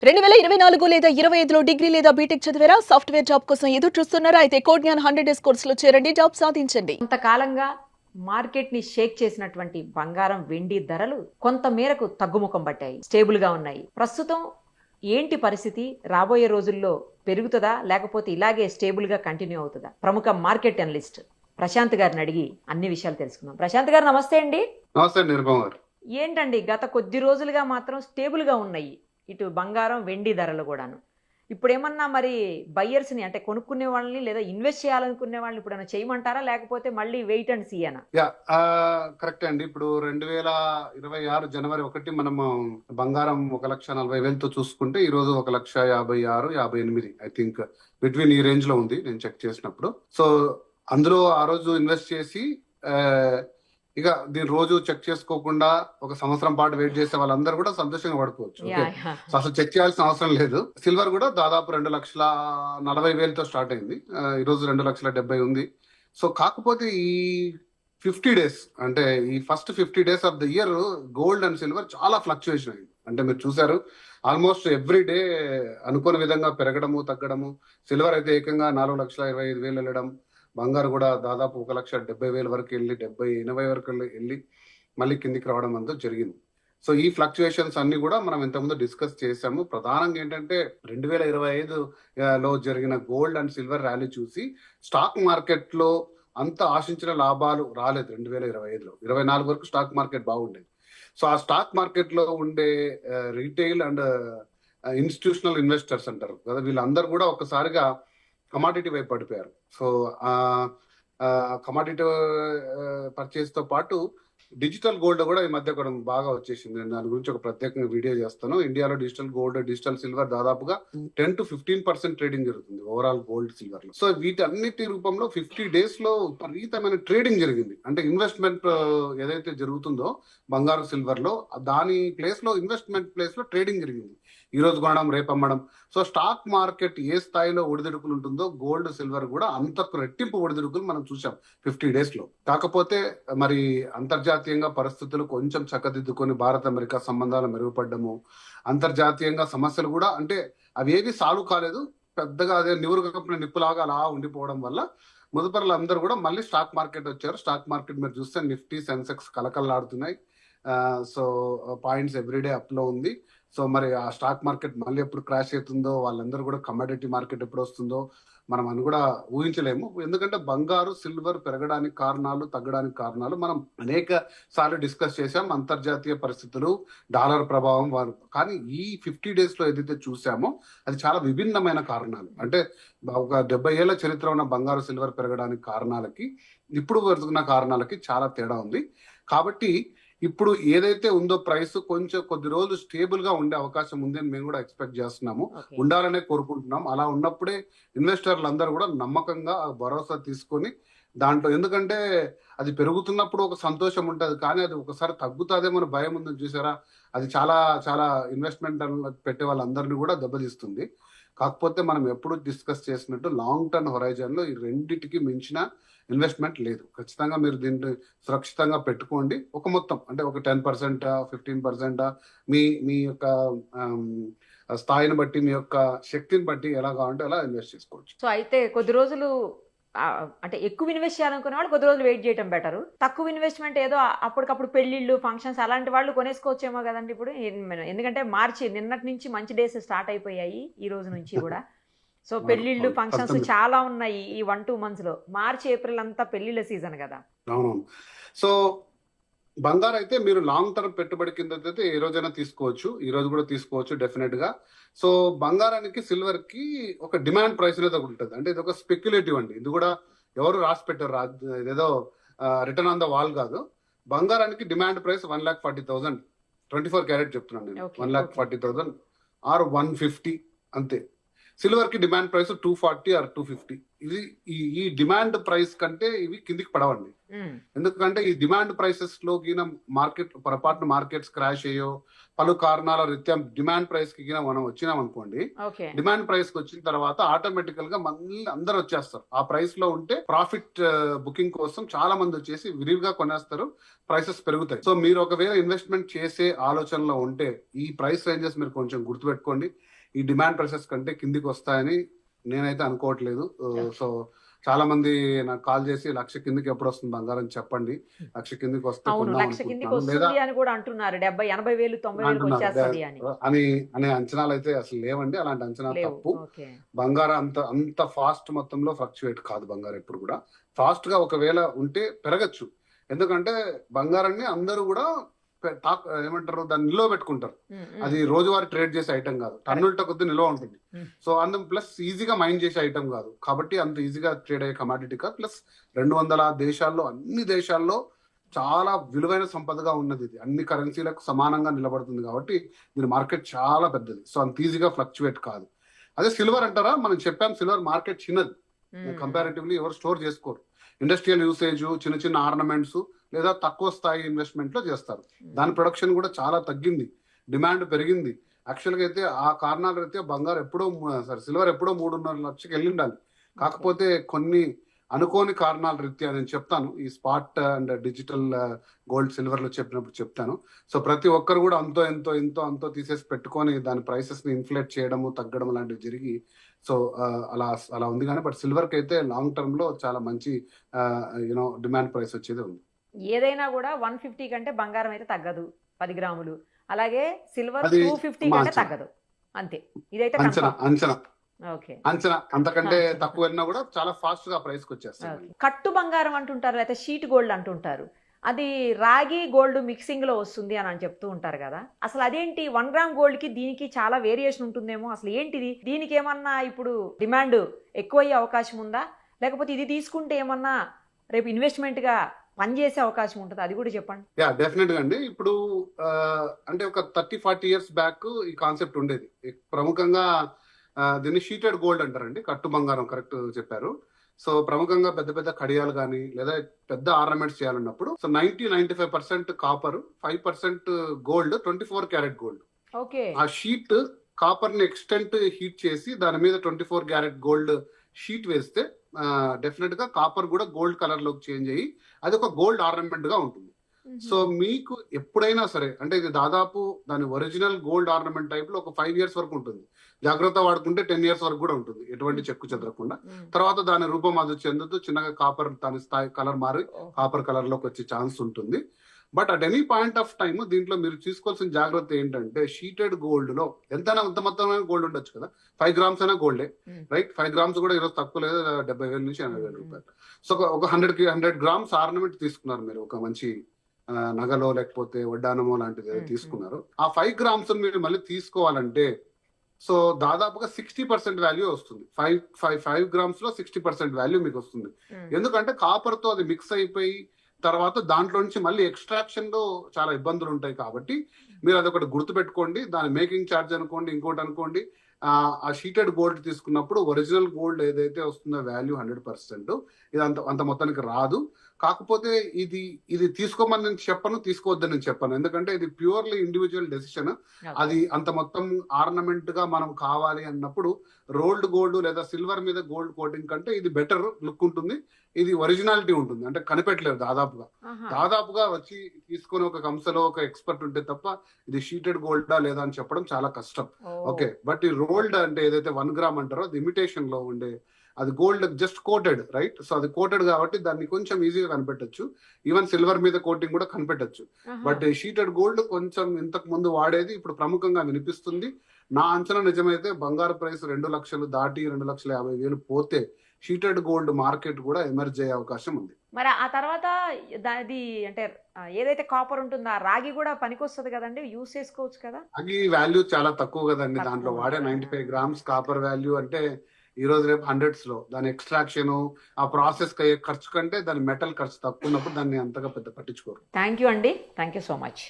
2024 లేదా 25లో డిగ్రీ లేదా బీటెక్ చదివారా? సాఫ్ట్‌వేర్ జాబ్ కోసం ఎదురు చూస్తున్నారా? అయితే కోడ్ జ్ఞాన్ 100 డేస్ కోర్సులో చేరండి, జాబ్ సాధించండి. కొంతకాలంగా మార్కెట్ ని షేక్ చేసినటువంటి బంగారం వెండి ధరలు కొంత మేరకు తగ్గుముఖం పట్టాయి, స్టేబుల్ గా ఉన్నాయి. ప్రస్తుతం ఏంటి పరిస్థితి? రాబోయే రోజుల్లో పెరుగుతుందా లేకపోతే ఇలాగే స్టేబుల్ గా కంటిన్యూ అవుతుందా? ప్రముఖ మార్కెట్ అనలిస్ట్ ప్రశాంత్ గారిని అడిగి అన్ని విషయాలు తెలుసుకుందాం. ప్రశాంత్ గారు నమస్తే అండి. నమస్తే నిర్మల్ గారు. ఏంటండి గత కొద్ది రోజులుగా మాత్రం స్టేబుల్ గా ఉన్నాయి ఇటు బంగారం వెండి ధరలు కూడాను. ఇప్పుడు ఏమన్నా మరి బయ్యర్స్ ని అంటే కొనుక్కునే వాళ్ళని లేదా ఇన్వెస్ట్ చేయాలనుకునే వాళ్ళని ఇప్పుడు ఏమైనా చేయమంటారా లేకపోతే మళ్ళీ వెయిట్ అండ్ సీ అనా? కరెక్ట్ అండి. ఇప్పుడు 2026 జనవరి 1 మనము బంగారం 1,40,000తో చూసుకుంటే ఈ రోజు 1,56,000, 58 ఐ థింక్ బిట్వీన్ ఈ రేంజ్ లో ఉంది నేను చెక్ చేసినప్పుడు. సో అందులో ఆ రోజు ఇన్వెస్ట్ చేసి ఇక దీని రోజు చెక్ చేసుకోకుండా ఒక సంవత్సరం పాటు వెయిట్ చేసే వాళ్ళందరూ కూడా సంతోషంగా పడుకోవచ్చు. సో అసలు చెక్ చేయాల్సిన అవసరం లేదు. సిల్వర్ కూడా దాదాపు 2,40,000తో స్టార్ట్ అయింది. ఈ రోజు 2,70,000 ఉంది. సో కాకపోతే ఈ 50 డేస్ అంటే ఈ first 50 days of the year gold and silver చాలా ఫ్లక్చుయేషన్ అయింది. అంటే మీరు చూసారు ఆల్మోస్ట్ ఎవ్రీ డే అనుకోని విధంగా పెరగడము తగ్గడము. సిల్వర్ అయితే ఏకంగా 4,25,000 వెళ్ళడం, బంగారు కూడా దాదాపు 1,70,000 వరకు వెళ్ళి 70-80 వరకు వెళ్ళి మళ్ళీ కిందికి రావడం అంతా జరిగింది. సో ఈ ఫ్లక్చుయేషన్స్ అన్ని కూడా మనం ఇంతకుముందు డిస్కస్ చేసాము. ప్రధానంగా ఏంటంటే 2025లో జరిగిన గోల్డ్ అండ్ సిల్వర్ ర్యాలీ చూసి స్టాక్ మార్కెట్ లో అంత ఆశించిన లాభాలు రాలేదు. 2025లో 24 వరకు స్టాక్ మార్కెట్ బాగుండేది. సో ఆ స్టాక్ మార్కెట్ లో ఉండే రీటైల్ అండ్ ఇన్స్టిట్యూషనల్ ఇన్వెస్టర్స్ అంటారు కదా, వీళ్ళందరూ కూడా ఒక్కసారిగా కమాడిటీ వైపు పడిపోయారు. సో కమాడిటీ పర్చేస్ తో పాటు డిజిటల్ గోల్డ్ కూడా ఈ మధ్య కూడా బాగా వచ్చేసింది. నేను దాని గురించి ఒక ప్రత్యేకంగా వీడియో చేస్తాను. ఇండియాలో డిజిటల్ గోల్డ్, డిజిటల్ సిల్వర్ దాదాపుగా 10-15% ట్రేడింగ్ జరుగుతుంది ఓవరాల్ గోల్డ్ సిల్వర్ లో. సో వీటన్నిటి రూపంలో 50 డేస్ లో విపరీతమైన ట్రేడింగ్ జరిగింది. అంటే ఇన్వెస్ట్మెంట్ ఏదైతే జరుగుతుందో బంగారు సిల్వర్ లో దాని ప్లేస్ లో ఇన్వెస్ట్మెంట్ ప్లేస్ లో ట్రేడింగ్ జరిగింది. ఈ రోజు కొనడం రేపు అమ్మడం. సో స్టాక్ మార్కెట్ ఏ స్థాయిలో ఒడిదుడుకులు ఉంటుందో గోల్డ్ సిల్వర్ కూడా అంతకు రెట్టింపు ఒడిదుడుకులు మనం చూసాం 50 డేస్ లో. కాకపోతే మరి అంతర్జాతీయంగా పరిస్థితులు కొంచెం చక్కదిద్దుకొని భారత్ అమెరికా సంబంధాలు మెరుగుపడ్డము, అంతర్జాతీయంగా సమస్యలు కూడా అంటే అవి ఏవి సాల్వ్ కాలేదు, పెద్దగా అదే నివురు కప్పిన నిప్పులాగా అలా ఉండిపోవడం వల్ల ముదుపరులు అందరూ కూడా మళ్ళీ స్టాక్ మార్కెట్ వచ్చారు. స్టాక్ మార్కెట్ మీరు చూస్తే నిఫ్టీ, సెన్సెక్స్ కలకల్లాడుతున్నాయి. సో పాయింట్స్ ఎవ్రీడే అప్ లో ఉంది. సో మరి ఆ స్టాక్ మార్కెట్ మళ్ళీ ఎప్పుడు క్రాష్ అవుతుందో, వాళ్ళందరూ కూడా కమోడిటీ మార్కెట్ ఎప్పుడు వస్తుందో మనం అని కూడా ఊహించలేము. ఎందుకంటే బంగారు సిల్వర్ పెరగడానికి కారణాలు, తగ్గడానికి కారణాలు మనం అనేక సార్లు డిస్కస్ చేసాం. అంతర్జాతీయ పరిస్థితులు, డాలర్ ప్రభావం కానీ ఈ 50 డేస్ లో ఏదైతే చూసామో అది చాలా విభిన్నమైన కారణాలు. అంటే ఒక 70 ఏళ్ల చరిత్ర ఉన్న బంగారు సిల్వర్ పెరగడానికి కారణాలకి ఇప్పుడు పెరుగుతున్న కారణాలకి చాలా తేడా ఉంది. కాబట్టి ఇప్పుడు ఏదైతే ఉందో ప్రైస్ కొంచెం కొద్ది రోజులు స్టేబుల్ గా ఉండే అవకాశం ఉంది అని మేము కూడా ఎక్స్పెక్ట్ చేస్తున్నాము, ఉండాలనే కోరుకుంటున్నాం. అలా ఉన్నప్పుడే ఇన్వెస్టర్లు అందరూ కూడా నమ్మకంగా భరోసా తీసుకొని దాంట్లో, ఎందుకంటే అది పెరుగుతున్నప్పుడు ఒక సంతోషం ఉంటుంది, కానీ అది ఒకసారి తగ్గుతుందేమో భయం ఉందని చూసారా, అది చాలా చాలా ఇన్వెస్ట్మెంట్ పెట్టే వాళ్ళందరినీ కూడా దెబ్బతీస్తుంది. కాకపోతే మనం ఎప్పుడు డిస్కస్ చేసినట్టు లాంగ్ టర్మ్ హొరైజన్ లో ఈ రెండింటికి మించిన ఇన్వెస్ట్మెంట్ లేదు. ఖచ్చితంగా మీరు దీన్ని సురక్షితంగా పెట్టుకోండి. ఒక మొత్తం అంటే ఒక 10%, 15% మీ మీ యొక్క స్థాయిని బట్టి, మీ యొక్క శక్తిని బట్టి ఎలా కావాలంటే అలా ఇన్వెస్ట్ చేసుకోవచ్చు. సో అయితే కొద్ది రోజులు అంటే ఎక్కువ ఇన్వెస్ట్ చేయాలనుకునే వాళ్ళు కొద్ది రోజులు వెయిట్ చేయడం బెటర్. తక్కువ ఇన్వెస్ట్మెంట్ ఏదో అప్పటికప్పుడు పెళ్లిళ్ళు, ఫంక్షన్స్ అలాంటి వాళ్ళు కొనేసుకోవచ్చేమో కదండి ఇప్పుడు. ఎందుకంటే మార్చి నిన్నటి నుంచి మంచి డేస్ స్టార్ట్ అయిపోయాయి, ఈ రోజు నుంచి కూడా. సో పెళ్లిళ్ళు, ఫంక్షన్స్ చాలా ఉన్నాయి ఈ 1-2 months లో. మార్చి, ఏప్రిల్ అంతా పెళ్లిళ్ళ సీజన్ కదా. అవునవును. సో బంగారు అయితే మీరు లాంగ్ టర్మ్ పెట్టుబడి కింద అయితే ఏ రోజైనా తీసుకోవచ్చు, ఈ రోజు కూడా తీసుకోవచ్చు డెఫినెట్ గా. సో బంగారానికి, సిల్వర్ కి ఒక డిమాండ్ ప్రైస్ అనేది ఉంటుంది. అంటే ఇది ఒక స్పెక్యులేటివ్ అండి. ఇది కూడా ఎవరు రాసి పెట్టారు, ఇదేదో రిటర్న్ ఆన్ ద వాల్ కాదు. బంగారానికి డిమాండ్ ప్రైస్ 1,40,000, 24 క్యారెట్ చెప్తున్నాను నేను, 1,40,000 ఆర్ 150 అంతే. సిల్వర్ కి డిమాండ్ ప్రైస్ 240 ఆర్ 250. ఇది ఈ డిమాండ్ ప్రైస్ కంటే ఇవి కిందికి పడవండి. ఎందుకంటే ఈ డిమాండ్ ప్రైసెస్ లో గిన మార్కెట్స్ క్రాష్ అయ్యో పలు కారణాల రీత్యా డిమాండ్ ప్రైస్ కి గిన మనం వచ్చినాం అనుకోండి, ఓకే డిమాండ్ ప్రైస్ కి వచ్చిన తర్వాత ఆటోమేటికల్ గా మళ్ళీ అందరు వచ్చేస్తారు. ఆ ప్రైస్ లో ఉంటే ప్రాఫిట్ బుకింగ్ కోసం చాలా మంది వచ్చేసి విరివిగా కొనేస్తారు, ప్రైసెస్ పెరుగుతాయి. సో మీరు ఒకవేళ ఇన్వెస్ట్మెంట్ చేసే ఆలోచనలో ఉంటే ఈ ప్రైస్ రేంజెస్ మీరు కొంచెం గుర్తుపెట్టుకోండి. ఈ డిమాండ్ ప్రైసెస్ కంటే కిందికి వస్తాయని నేనైతే అనుకోవట్లేదు. సో చాలా మంది నాకు కాల్ చేసి 1,00,000 కిందకి ఎప్పుడు వస్తుంది బంగారం చెప్పండి, 1,00,000 కిందకి వస్తే అవును, కొందాం 1,00,000 కిందికి అనుకుంటున్నాను లేదా వస్తుంది అని కూడా అంటున్నారు. 70,000, 80,000, 90,000 వచ్చేస్తుంది అని అనే అంచనాలు అయితే అసలు లేవండి. అలాంటి అంచనాలు లేవు. తప్పు. ఓకే బంగారం అంత ఫాస్ట్ మొత్తంలో ఫ్లక్చువేట్ కాదు బంగారం ఎప్పుడు కూడా. ఫాస్ట్ గా ఒకవేళ ఉంటే పెరగచ్చు, ఎందుకంటే బంగారాన్ని అందరూ కూడా ఏమంటారు దాన్ని నిల్వ పెట్టుకుంటారు. అది రోజువారీ ట్రేడ్ చేసే ఐటమ్ కాదు, టన్నులతో కొద్ది నిల్వ ఉంటుంది. సో ప్లస్ ఈజీగా మైండ్ చేసే ఐటమ్ కాదు కాబట్టి అంత ఈజీగా ట్రేడ్ అయ్యే కమాడిటీ కాదు. ప్లస్ 200 దేశాల్లో అన్ని దేశాల్లో చాలా విలువైన సంపదగా ఉన్నది. ఇది అన్ని కరెన్సీలకు సమానంగా నిలబడుతుంది కాబట్టి దీని మార్కెట్ చాలా పెద్దది. సో అంత ఈజీగా ఫ్లక్చువేట్ కాదు. అదే సిల్వర్ అంటారా, మనం చెప్పాం సిల్వర్ మార్కెట్ చిన్నది, కంపారిటివ్లీ ఎవరు స్టోర్ చేసుకోరు. ఇండస్ట్రియల్ యూసేజ్, చిన్న చిన్న ఆర్నమెంట్స్ లేదా తక్కువ స్థాయి ఇన్వెస్ట్మెంట్ లో చేస్తారు. దాని ప్రొడక్షన్ కూడా చాలా తగ్గింది, డిమాండ్ పెరిగింది. యాక్చువల్ గా అయితే ఆ కారణాలు అయితే బంగారు ఎప్పుడో సిల్వర్ ఎప్పుడో 3.5 లక్షకి వెళ్ళి ఉండాలి. కాకపోతే కొన్ని అనుకోని కారణాల రీత్యా నేను చెప్తాను, ఈ spot and digital gold silver లో చెప్పినప్పుడు చెప్తాను. సో ప్రతి ఒక్కరు కూడా అంతో తీసేసి పెట్టుకొని దాని ప్రైసెస్ ని ఇన్ఫ్లేట్ చేయడము తగ్గడం లాంటివి జరిగి సో అలా ఉంది. కానీ బట్ సిల్వర్ కి అయితే లాంగ్ టర్మ్ లో చాలా మంచి డిమాండ్ ప్రైస్ వచ్చేది ఉంది. ఏదైనా కూడా 150 కంటే బంగారం అయితే తగ్గదు 10 గ్రాములు, అలాగే సిల్వర్ అది 250 కంటే తగ్గదు, అంతే. ఇదైతే ఓకే అంచనా అంతకంటే తక్కువ వెళ్ళినా కూడా చాలా ఫాస్ట్ గా ప్రైస్ కి వచ్చేస్తుంది. కట్టు బంగారం అంటుంటారు, లేకపోతే షీట్ గోల్డ్ అంటుంటారు. అది రాగి గోల్డ్ మిక్సింగ్ లో వస్తుంది అని చెప్తూ ఉంటారు కదా, అసలు అదేంటి? 1 గ్రామ్ గోల్డ్ కి దీనికి చాలా వేరియేషన్ ఉంటుందేమో, అసలు ఏంటిది? దీనికి ఏమన్నా ఇప్పుడు డిమాండ్ ఎక్కువయ్యే అవకాశం ఉందా, లేకపోతే ఇది తీసుకుంటే ఏమన్నా రేపు ఇన్వెస్ట్మెంట్ గా పనిచేసే అవకాశం ఉంటుంది? అది కూడా చెప్పండి. యా డెఫినెట్ గా అండి. ఇప్పుడు అంటే ఒక 30-40 ఇయర్స్ బ్యాక్ ఈ కాన్సెప్ట్ ఉండేది. ప్రముఖంగా దీన్ని షీటెడ్ గోల్డ్ అంటారండి, కట్టు బంగారం, కరెక్ట్ చెప్పారు. సో ప్రముఖంగా పెద్ద పెద్ద కడియాలు కానీ లేదా పెద్ద ఆర్నమెంట్స్ చేయాలన్నప్పుడు so 90-95% copper, 5% gold, 24 carat gold. Okay ఆ షీట్ కాపర్ ని ఎక్స్టెంట్ హీట్ చేసి దాని మీద 24 క్యారెట్ గోల్డ్ షీట్ వేస్తే డెఫినెట్ గా కాపర్ కూడా గోల్డ్ కలర్ లోకి చేంజ్ అయ్యి అది ఒక గోల్డ్ ఆర్నమెంట్ గా ఉంటుంది. సో మీకు ఎప్పుడైనా సరే అంటే ఇది దాదాపు దాని ఒరిజినల్ గోల్డ్ ఆర్నమెంట్ టైప్ లో ఒక 5 ఇయర్స్ వరకు ఉంటుంది. జాగ్రత్త వాడుకుంటే 10 ఇయర్స్ వరకు కూడా ఉంటుంది, ఎటువంటి చెక్కు చెదరకుండా. తర్వాత దాని రూపం అది చెందుతూ చిన్నగా కాపర్ దాని స్థాయి కలర్ మారి కాపర్ కలర్ లోకి వచ్చే ఛాన్స్ ఉంటుంది. But at any point of time దీంట్లో మీరు తీసుకోవాల్సిన జాగ్రత్త ఏంటంటే షీటెడ్ గోల్డ్ లో ఎంతైనా అంత మొత్తమైన గోల్డ్ ఉండొచ్చు కదా, 5 గ్రామ్స్ అయినా గోల్డే, రైట్? 5 గ్రామ్స్ కూడా ఈరోజు తక్కువ లేదు, 70,000 నుంచి 80,000 రూపాయలు. సో ఒక 100 గ్రామ్స్ ఆర్నమెంట్ తీసుకున్నారు మీరు, ఒక మంచి నగలో లేకపోతే వడ్డానమో లాంటిది తీసుకున్నారు. ఆ 5 గ్రామ్స్ మీరు మళ్ళీ తీసుకోవాలంటే సో దాదాపుగా 60% వాల్యూ వస్తుంది. 5 గ్రామ్స్ లో 60% వాల్యూ మీకు వస్తుంది. ఎందుకంటే కాపర్ తో అది మిక్స్ అయిపోయి తర్వాత దాంట్లో నుంచి మళ్ళీ ఎక్స్ట్రాక్షన్ లో చాలా ఇబ్బందులు ఉంటాయి కాబట్టి మీరు అదొకటి గుర్తుపెట్టుకోండి. దాని మేకింగ్ ఛార్జ్ అనుకోండి, ఇంకోటి అనుకోండి. ఆ షీటెడ్ గోల్డ్ తీసుకున్నప్పుడు ఒరిజినల్ గోల్డ్ ఏదైతే వస్తుందో వాల్యూ 100%, ఇది అంత మొత్తానికి రాదు. కాకపోతే ఇది తీసుకోమని నేను చెప్పను, తీసుకోవద్దని నేను చెప్పను. ఎందుకంటే ఇది ప్యూర్లీ ఇండివిజువల్ డెసిషన్. అది అంత మొత్తం ఆర్నమెంట్ గా మనం కావాలి అన్నప్పుడు రోల్డ్ గోల్డ్ లేదా సిల్వర్ మీద గోల్డ్ కోటింగ్ కంటే ఇది బెటర్ లుక్ ఉంటుంది, ఇది ఒరిజినాలిటీ ఉంటుంది. అంటే కనిపెట్టలేదు దాదాపుగా వచ్చి తీసుకొని ఒక కంసలో ఒక ఎక్స్పర్ట్ ఉంటే తప్ప ఇది షీటెడ్ గోల్డా లేదా అని చెప్పడం చాలా కష్టం. ఓకే, బట్ ఈ రోల్డ్ అంటే ఏదైతే 1 గ్రామ్ అంటారో అది ఇమిటేషన్ లో ఉండే, అది gold just coated, right? So అది కోటెడ్ కాబట్టి దాన్ని కొంచెం ఈజీగా కనిపెట్టచ్చు. ఈవెన్ సిల్వర్ మీద కోటింగ్ కూడా కనిపెట్టచ్చు. బట్ షీటెడ్ గోల్డ్ కొంచెం ఇంతకు ముందు వాడేది ఇప్పుడు ప్రముఖంగా వినిపిస్తుంది. నా అంచనా నిజమైతే బంగారు ప్రైస్ 2 లక్షలు దాటి 2,50,000 పోతే షీటెడ్ గోల్డ్ మార్కెట్ కూడా ఎమర్జ్ అయ్యే అవకాశం ఉంది. మరి ఆ తర్వాత దాది అంటే ఏదైతే కాపర్ ఉంటుందో ఆ రాగి కూడా పనికొస్తుంది కదండి, యూస్ చేసుకోవచ్చు కదా? రాగి వాల్యూ చాలా తక్కువ కదండి, దాంట్లో వాడే 95 గ్రామ్స్ కాపర్ వాల్యూ అంటే ఈ రోజు రేపు 100s లో. దాని ఎక్స్ట్రాక్షన్ ఆ ప్రాసెస్ ఖర్చు కంటే దాని మెటల్ ఖర్చు తక్కువ ఉన్నప్పుడు దాన్ని అంతగా పెద్ద పట్టించుకోరు. థ్యాంక్ యూ అండి, థ్యాంక్ యూ సో మచ్.